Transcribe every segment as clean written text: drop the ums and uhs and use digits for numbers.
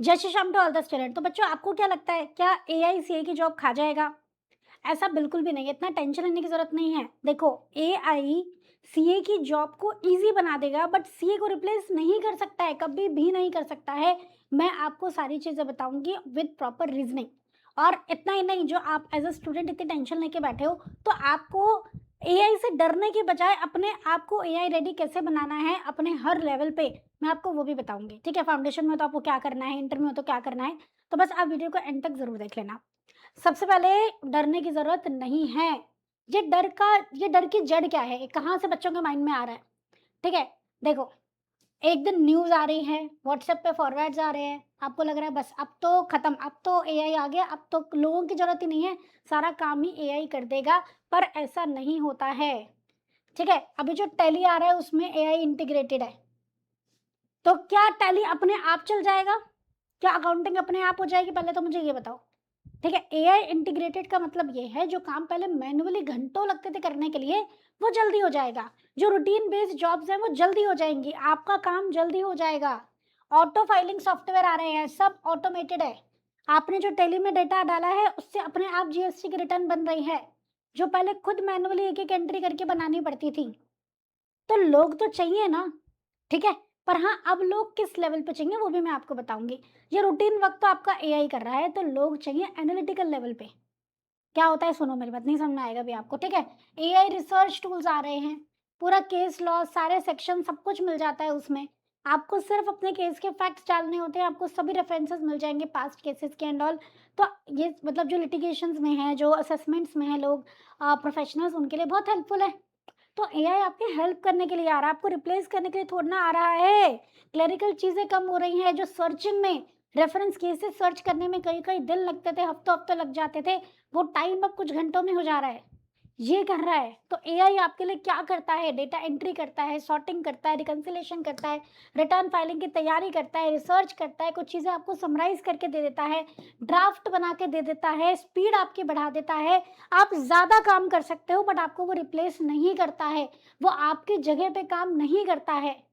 जय Shri Shyam to all the student. तो बच्चों, आपको क्या लगता है, क्या एआई सीए की जॉब खा जाएगा? ऐसा बिल्कुल भी नहीं है, इतना टेंशन लेने की ज़रूरत नहीं है। देखो, एआई सीए की जॉब को ईज़ी बना देगा, बट सीए को रिप्लेस नहीं कर सकता है, कभी भी नहीं कर सकता है। मैं आपको सारी चीज़ें बताऊँगी विद प्रॉपर रीज़निंग। और इतना ही नहीं, जो आप एज़ अ स्टूडेंट इतनी टेंशन लेके बैठे हो, तो आपको एआई से डरने की बजाय अपने आप को एआई रेडी कैसे बनाना है अपने हर लेवल पे, मैं आपको वो भी बताऊँगी। ठीक है? फाउंडेशन में तो आपको क्या करना है, इंटर में तो क्या करना है, तो बस आप वीडियो को एंड तक ज़रूर देख लेना। सबसे पहले, डरने की ज़रूरत नहीं है। ये डर की जड़ क्या है? ये कहाँ से बच्चों के माइंड में आ रहा है? ठीक है? देखो, एक दिन न्यूज़ आ रही है, व्हाट्सएप पे फॉरवर्ड्स आ रहे हैं, आपको लग रहा है बस अब तो खत्म, अब तो एआई आ गया, अब तो लोगों की ज़रूरत ही नहीं है, सारा काम ही एआई कर देगा, पर ऐसा नहीं होता है। ठीक है? अभी जो टैली आ रहा है उसमें एआई इंटीग्रेटेड है, तो क्या टैली अपने आप चल जाएगा? क्या अकाउंटिंग अपने आप हो जाएगी? पहले तो मुझे ये बताओ। ठीक है? एआई इंटीग्रेटेड का मतलब ये है, जो काम पहले मैन्युअली घंटों लगते थे करने के लिए, वो जल्दी हो जाएगा। जो रूटीन बेस्ड जॉब्स हैं वो जल्दी हो जाएँगी, आपका काम जल्दी हो जाएगा। ऑटो फाइलिंग सॉफ्टवेयर आ रहे हैं, सब ऑटोमेटेड है। आपने जो टैली में डेटा डाला है उससे अपने आप जीएसटी की रिटर्न बन रही है, जो पहले खुद मैन्युअली एक-एक एंट्री करके बनानी पड़ती थी। तो लोग तो चाहिए ना, ठीक है? पर हाँ, अब लोग किस लेवल पे चाहिए वो भी मैं आपको बताऊँगी। ये रूटीन वर्क तो आपका एआई कर रहा है, तो लोग चाहिए एनालिटिकल लेवल पे। क्या होता है, सुनो मेरी बात, नहीं समझ में आएगा भी आपको, ठीक है? एआई रिसर्च टूल्स आ रहे हैं, पूरा केस लॉ, सारे सेक्शन सब कुछ मिल जाता है उसमें। आपको सिर्फ़ अपने केस के फैक्ट्स डालने होते हैं, आपको सभी रेफरेंसेस मिल जाएँगे पास्ट केसेस के एंड ऑल। तो ये मतलब जो लिटिगेशंस में है, जो असेसमेंट्स में है लोग प्रोफेशनल्स, उनके लिए बहुत हेल्पफुल है। तो एआई आपकी हेल्प करने के लिए आ रहा है, आपको रिप्लेस करने के लिए थोड़ी ना आ रहा है। क्लेरिकल चीज़ें कम हो रही हैं, जो सर्चिंग में, रेफरेंस केसेस सर्च करने में कई-कई दिन लगते थे, हफ्तों-हफ्तों लग जाते थे, वो टाइम अब कुछ घंटों में हो जा रहा है। ये कर रहा है, तो एआई आपके लिए क्या करता है? डेटा एंट्री करता है, सॉर्टिंग करता है, रिकंसिलिएशन करता है, रिटर्न फाइलिंग की तैयारी करता है, रिसर्च करता है, कुछ चीज़ें आपको समराइज़ करके दे देता है, ड्राफ्ट बना के दे देता है, स्पीड आपकी बढ़ा देता है। आप ज़्यादा काम कर सकते हो, बट आपको वो रिप्लेस नहीं करता है, वो आपकी जगह पे काम नहीं करता है।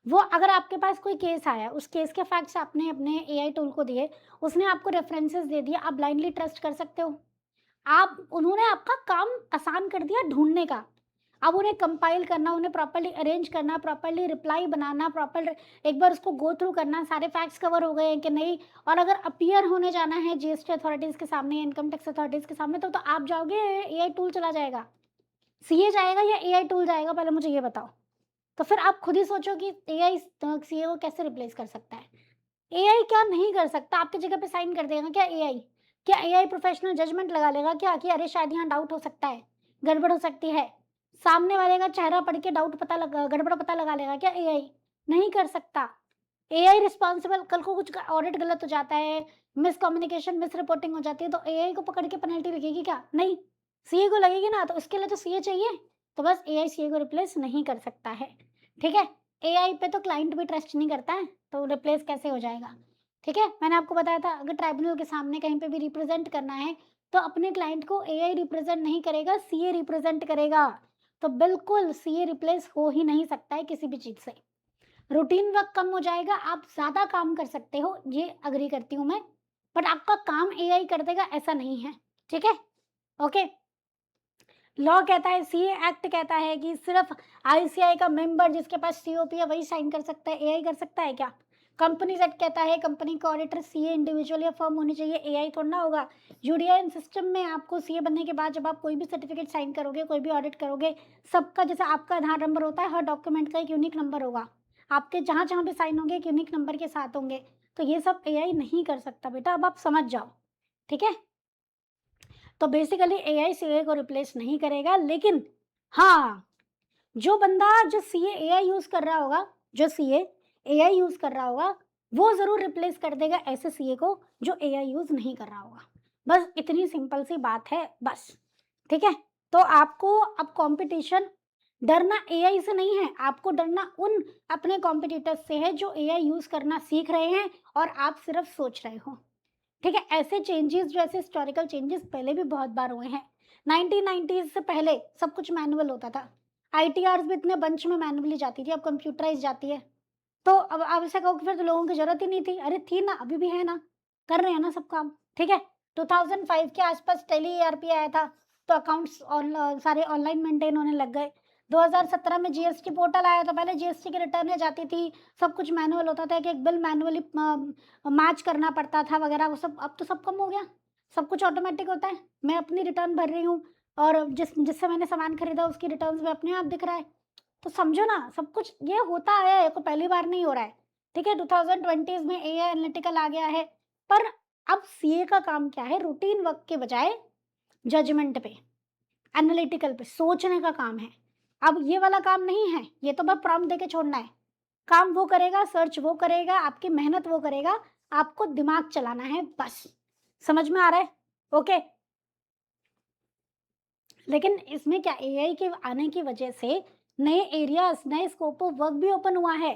वो अगर आपके पास कोई केस आया, उस केस के फैक्ट्स आपने अपने एआई टूल को दिए, उसने आपको रेफरेंसेस दे दिए, आप ब्लाइंडली ट्रस्ट कर सकते हो? आप उन्होंने आपका काम आसान कर दिया ढूँढने का। अब उन्हें कंपाइल करना, उन्हें प्रॉपर्ली अरेंज करना, प्रॉपर्ली रिप्लाई बनाना, प्रॉपर एक बार उसको गो थ्रू करना, सारे फैक्ट्स कवर हो गए हैं कि नहीं, और अगर अपीयर होने जाना है जीएसटी अथॉरिटीज़ के सामने, इनकम टैक्स अथॉरिटीज़ के सामने, तो आप जाओगे, एआई टूल चला जाएगा? सीए जाएगा या एआई टूल जाएगा, पहले मुझे ये बताओ? तो फिर आप खुद ही सोचो कि एआई सीए को कैसे रिप्लेस कर सकता है? एआई क्या नहीं कर सकता, आपकी जगह पे साइन कर देगा क्या एआई? क्या एआई प्रोफेशनल जजमेंट लगा लेगा क्या कि अरे शायद यहाँ डाउट हो सकता है, गड़बड़ हो सकती है? सामने वाले का चेहरा पढ़ के डाउट पता लगा, गड़बड़ पता लगा लेगा क्या एआई? नहीं कर सकता। एआई रिस्पॉन्सिबल, कल को कुछ ऑडिट गलत हो जाता है, मिसकम्युनिकेशन, मिसरिपोर्टिंग हो जाती है, तो एआई को पकड़ के पेनल्टी लगेगी क्या? नहीं। सीए को लगेगी ना, तो इसके लिए तो सीए चाहिए। तो बस एआई सीए को रिप्लेस नहीं कर सकता है। ठीक है? एआई पे तो क्लाइंट भी ट्रस्ट नहीं करता है, तो रिप्लेस कैसे हो जाएगा? ठीक है? मैंने आपको बताया था, अगर ट्राइब्यूनल के सामने कहीं पे भी रिप्रेज़ेंट करना है, तो अपने क्लाइंट को एआई रिप्रेज़ेंट नहीं करेगा, सीए रिप्रेज़ेंट करेगा। तो बिल्कुल सीए रिप्लेस हो ही नहीं सकता है किसी भी चीज़ से। रूटीन वर्क कम हो जाएगा, आप ज़्यादा काम कर सकते हो, ये एग्री करती हूँ मैं, बट आपका काम एआई कर देगा ऐसा नहीं है। ठीक है? ओके। लॉ कहता है, सीए एक्ट कहता है कि सिर्फ आईसीआई का मेंबर जिसके पास सीओपी है वही साइन कर सकता है, एआई कर सकता है क्या? कंपनीज एक्ट कहता है कंपनी का ऑडिटर सीए इंडिविजुअल या फर्म होनी चाहिए, एआई थोड़ा ना होगा। यूडीआईएन सिस्टम में आपको सीए बनने के बाद जब आप कोई भी सर्टिफिकेट साइन करोगे, कोई भी ऑडिट करोगे, सबका जैसे आपका आधार नंबर होता है, हर डॉक्यूमेंट का एक यूनिक नंबर होगा। आपके जहाँ जहाँ भी साइन होंगे एक यूनिक नंबर के साथ होंगे। तो ये सब एआई नहीं कर सकता बेटा, अब आप समझ जाओ। ठीक है? तो बेसिकली एआई सीए को रिप्लेस नहीं करेगा, लेकिन हाँ, जो बंदा जो सीए एआई यूज़ कर रहा होगा, जो सीए एआई यूज़ कर रहा होगा, वो ज़रूर रिप्लेस कर देगा ऐसे सीए को जो एआई यूज़ नहीं कर रहा होगा। बस इतनी सिंपल सी बात है बस। ठीक है? तो आपको अब कॉम्पिटिशन, डरना एआई से नहीं है, आपको डरना उन अपने कॉम्पिटिटर्स से है जो एआई यूज़ करना सीख रहे हैं और आप सिर्फ सोच रहे हो। ठीक है? ऐसे चेंजेस, जो ऐसे हिस्टोरिकल चेंजेस पहले भी बहुत बार हुए हैं। 1990s से पहले सब कुछ मैनुअल होता था। आईटीआर्स भी इतने बंच में मैनुअली जाती थी, अब कंप्यूटराइज़ जाती है। तो अब आप ऐसा कहो कि फिर तो लोगों की ज़रूरत ही नहीं थी। अरे थी ना, अभी भी है ना, कर रहे हैं ना सब काम, ठीक है? 2005 के आस-पास टेली ईआरपी आया था, तो अकाउंट्स सारे ऑनलाइन मेंटेन होने लग गए। 2017 में जीएसटी पोर्टल आया था, पहले जीएसटी की रिटर्नें जाती थी, सब कुछ मैनुअल होता था, एक-एक बिल मैनुअली मैच करना पड़ता था वगैरह वो सब, अब तो सब कम हो गया, सब कुछ ऑटोमैटिक होता है। मैं अपनी रिटर्न भर रही हूँ और जिससे मैंने सामान खरीदा उसकी रिटर्न्स में अपने आप दिख रहा है। तो समझो ना, सब कुछ ये होता आया है, ये तो पहली बार नहीं हो रहा है, ठीक है? 2020s में एआई एनालिटिकल आ गया है, पर अब सीए का काम क्या है? रूटीन वर्क के बजाय जजमेंट पे, एनालिटिकल पे, सोचने का काम है। अब ये वाला काम नहीं है, ये तो बस प्रॉम्प्ट देके छोड़ना है। काम वो करेगा, सर्च वो करेगा, आपकी मेहनत वो करेगा, आपको दिमाग चलाना है बस। समझ में आ रहा है? ओके। लेकिन इसमें क्या एआई के आने की वजह से नए एरियाज़, नए स्कोप ऑफ वर्क भी ओपन हुआ है,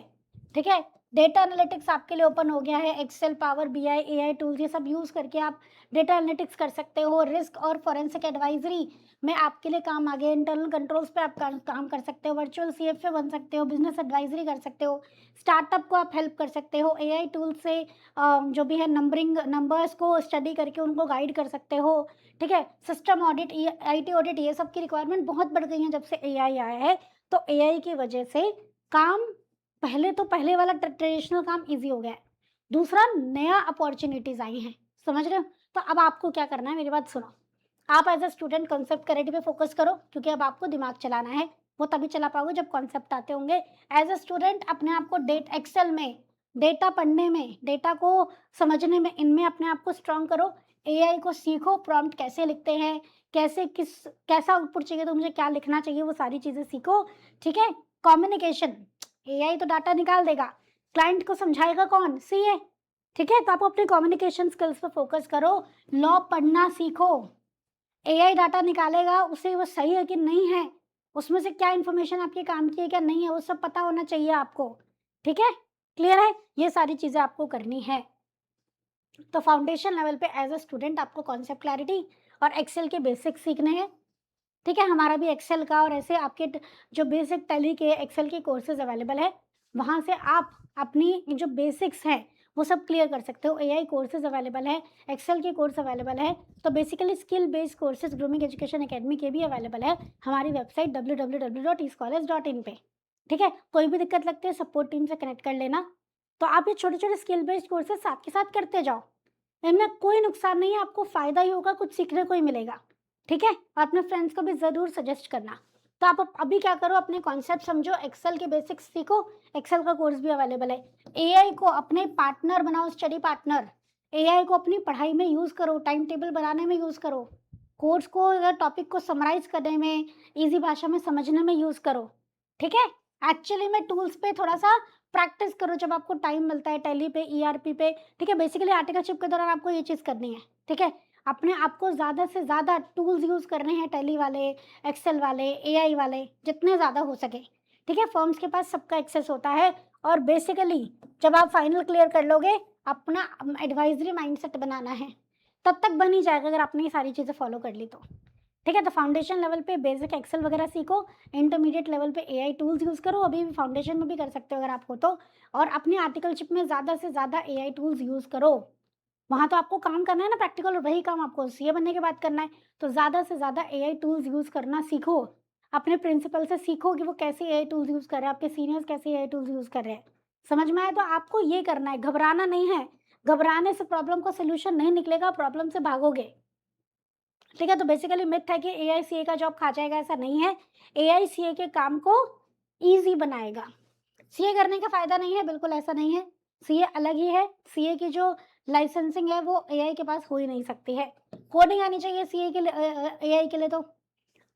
ठीक है? डेटा एनालिटिक्स आपके लिए ओपन हो गया है, Excel, Power BI, AI tools ये सब यूज़ करके आप डेटा एनालिटिक्स कर सकते हो, रिस्क और फोरेंसिक एडवाइज़री में आपके लिए काम आ गया, इंटरनल कंट्रोल्स पे आप काम कर सकते हो, वर्चुअल सीएफए बन सकते हो, बिज़नेस एडवाइज़री कर सकते हो, स्टार्टअप को आप हेल्प कर सकते हो, एआई टूल से जो भी है नंबरिंग नंबर्स को स्टडी करके उनको गाइड कर सकते हो, ठीक है? सिस्टम ऑडिट, ये आईटी ऑडिट ये सब की रिक्वायरमेंट बहुत बढ़ गई है जब से एआई आया है। तो एआई की वजह से काम पहले वाला ट्रेडिशनल काम ईज़ी हो गया है। दूसरा नया अपॉर्च्युनिटीज़ आई हैं, समझ रहे हो? तो अब आपको क्या करना है मेरी बात सुनो। आप as a student concept clarity पे फ़ोकस करो क्योंकि अब आपको दिमाग चलाना है। वो तभी चला पाओगे जब कॉन्सेप्ट आते होंगे। एज़ अ स्टूडेंट अपने आप को एक्सेल में, डेटा पढ़ने में, डेटा को समझने में, इनमें अपने आप को स्ट्रॉन्ग करो। एआई को सीखो, प्रॉम्प्ट कैसे लिखते हैं, कैसा आउटपुट चाहिए तो मुझे क्या लिखना चाहिए, वो सारी चीज़ें सीखो, ठीक है? कम्युनिकेशन, एआई तो डाटा निकाल देगा, क्लाइंट को समझाएगा कौन? सीए, ठीक है? तो आप अपने कम्युनिकेशन स्किल्स पे फ़ोकस करो, लॉ पढ़ना सीखो। एआई डाटा निकालेगा, उसे वो सही है कि नहीं है, उसमें से क्या इन्फॉर्मेशन आपके काम की है, क्या नहीं है, वो सब पता होना चाहिए आपको, ठीक है? क्लियर है? ये सारी चीज़ें आपको करनी है। तो फाउंडेशन लेवल पे एज़ अ स्टूडेंट आपको कॉन्सेप्ट क्लैरिटी और एक्सेल के बेसिक्स सीखने हैं, ठीक है? हमारा भी एक्सेल का और ऐसे आपके जो बेसिक टैली के एक्सेल के कोर्सेज़ अवेलेबल है, वहाँ से आप अपनी जो बेसिक्स हैं, वो सब क्लियर कर सकते हो। एआई कोर्सेज़ अवेलेबल है, एक्सेल के कोर्स अवेलेबल है, तो basically skill based courses grooming education academy के भी अवेलेबल है, हमारी वेबसाइट www.escholars.in पे, ठीक है? कोई भी दिक्कत लगती है सपोर्ट टीम से कनेक्ट कर लेना। तो आप ये छोटे-छोटे स्किल बेस्ड कोर्सेज़ साथ के साथ करते जाओ। इनमें कोई नुकसान नहीं है, आपको फ़ायदा ही होगा, कुछ सीखने को ही मिलेगा, ठीक है? और अपने फ्रेंड्स को भी ज़रूर सजेस्ट करना। तो आप अभी क्या करो, अपने कॉन्सेप्ट समझो, एक्सेल के बेसिक्स सीखो, एक्सेल का कोर्स भी अवेलेबल है। एआई को अपने पार्टनर बनाओ, स्टडी पार्टनर। एआई को अपनी पढ़ाई में यूज़ करो, टाइम टेबल बनाने में यूज़ करो, कोर्स को या टॉपिक को समराइज़ करने में, ईज़ी भाषा में समझने में यूज़ करो, ठीक है? एक्चुअली में टूल्स पे थोड़ा-सा प्रैक्टिस करो जब आपको टाइम मिलता है, टैली पे, ईआरपी पे, ठीक है? बेसिकली आर्टिकलशिप के दौरान आपको ये चीज़ करनी है, ठीक है? अपने आप को ज़्यादा से ज़्यादा टूल्स यूज़ करने हैं, टैली वाले, एक्सेल वाले, एआई वाले, जितने ज़्यादा हो सके, ठीक है? फर्म्स के पास सबका एक्सेस होता है और बेसिकली जब आप फाइनल क्लियर कर लोगे, अपना एडवाइज़री माइंडसेट बनाना है, तब तक बन ही जाएगा अगर आपने ये सारी चीज़ें फॉलो कर ली तो। ठीक है? तो फाउंडेशन लेवल पे बेसिक एक्सेल वगैरह सीखो, इंटरमीडिएट लेवल पे एआई टूल्स यूज़ करो, अभी भी फाउंडेशन में भी कर सकते हो अगर आप हो तो, और अपनी आर्टिकलशिप में ज़्यादा से ज़्यादा एआई टूल्स यूज़ करो। वहाँ तो आपको काम करना है ना प्रैक्टिकल, और वही काम आपको सीए बनने के बाद करना है, तो ज़्यादा से ज़्यादा एआई टूल्स यूज़ करना सीखो। अपने प्रिंसिपल से सीखो कि वो कैसे एआई टूल्स यूज़ कर रहे हैं, आपके सीनियर्स कैसे एआई टूल्स यूज़ कर रहे हैं। समझ में आया? तो आपको ये करना है, घबराना नहीं है। घबराने से प्रॉब्लम का सॉल्यूशन नहीं निकलेगा, प्रॉब्लम से भागोगे। ठीक है? तो बेसिकली मिथ है कि एआई सीए का जॉब खा जाएगा, ऐसा नहीं है। एआई सीए के काम को ईज़ी बनाएगा। सीए करने का फ़ायदा नहीं है, बिल्कुल ऐसा नहीं है। सीए अलग ही है, सीए की जो लाइसेंसिंग है वो एआई के पास हो ही नहीं सकती है। कोडिंग आनी चाहिए सीए के लिए, एआई के लिए तो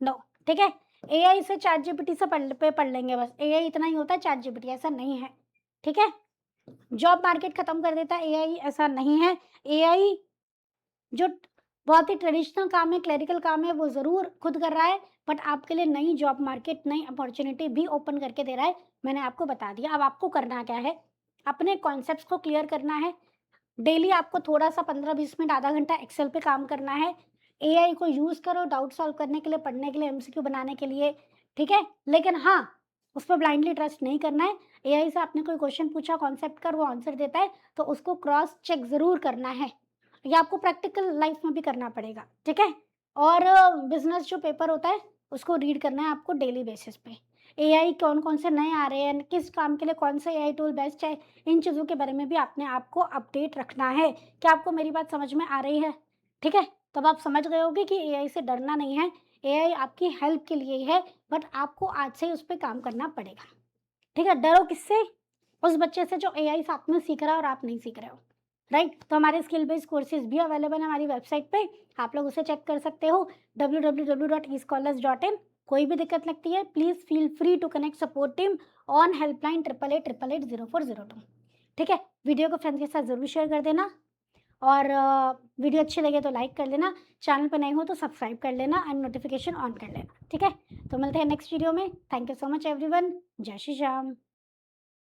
नो, ठीक है? एआई से चैटजीपीटी से पढ़ लेंगे बस, एआई इतना ही होता है, चैटजीपीटी ऐसा नहीं है, ठीक है? जॉब मार्केट खत्म कर देता है एआई, ऐसा नहीं है। एआई जो बहुत ही ट्रेडिशनल काम है, क्लेरिकल काम है, वो ज़रूर खुद कर रहा है, बट आपके लिए नई जॉब मार्केट, नई अपॉर्च्युनिटी भी ओपन करके दे रहा है। मैंने आपको बता दिया, अब आपको करना क्या है, अपने कॉन्सेप्ट्स को क्लियर करना है। डेली आपको थोड़ा-सा 15-20 मिनट, आधा घंटा एक्सेल पे काम करना है। एआई को यूज़ करो डाउट सॉल्व करने के लिए, पढ़ने के लिए, एमसीक्यू बनाने के लिए, ठीक है? लेकिन हाँ, उस पे ब्लाइंडली ट्रस्ट नहीं करना है। एआई से आपने कोई क्वेश्चन पूछा कॉन्सेप्ट का और वो आंसर देता है, तो उसको क्रॉस चेक ज़रूर करना है। ये आपको प्रैक्टिकल लाइफ में भी करना पड़ेगा, ठीक है? और बिज़नेस जो पेपर होता है, उसको रीड करना है आपको डेली बेसिस पे। एआई कौन-कौन से नए आ रहे हैं, किस काम के लिए कौन सा एआई टूल बेस्ट है, इन चीज़ों के बारे में भी अपने आप को अपडेट रखना है। क्या आपको मेरी बात समझ में आ रही है? ठीक है? तब आप समझ गए होंगे कि एआई से डरना नहीं है, एआई आपकी हेल्प के लिए ही है, बट आपको आज से ही उस पे काम करना पड़ेगा। ठीक है? डरो किससे? उस बच्चे से जो एआई साथ में सीख रहा है और आप नहीं सीख रहे हो, राइट? तो हमारे स्किल बेस्ड कोर्सेज़ भी अवेलेबल हैं हमारी वेबसाइट पे, आप लोग उसे चेक कर सकते हो www.escholars.in। कोई भी दिक्कत लगती है, please feel free to connect support team on helpline 8888880402। ठीक है? वीडियो को फ्रेंड्स के साथ ज़रूर शेयर कर देना और वीडियो अच्छी लगे तो लाइक कर लेना, चैनल पे नए हो तो सब्सक्राइब कर लेना एंड नोटिफ़िकेशन ऑन कर लेना, ठीक है? तो मिलते हैं नेक्स्ट वीडियो में। Thank you so much everyone. जय श्री राम।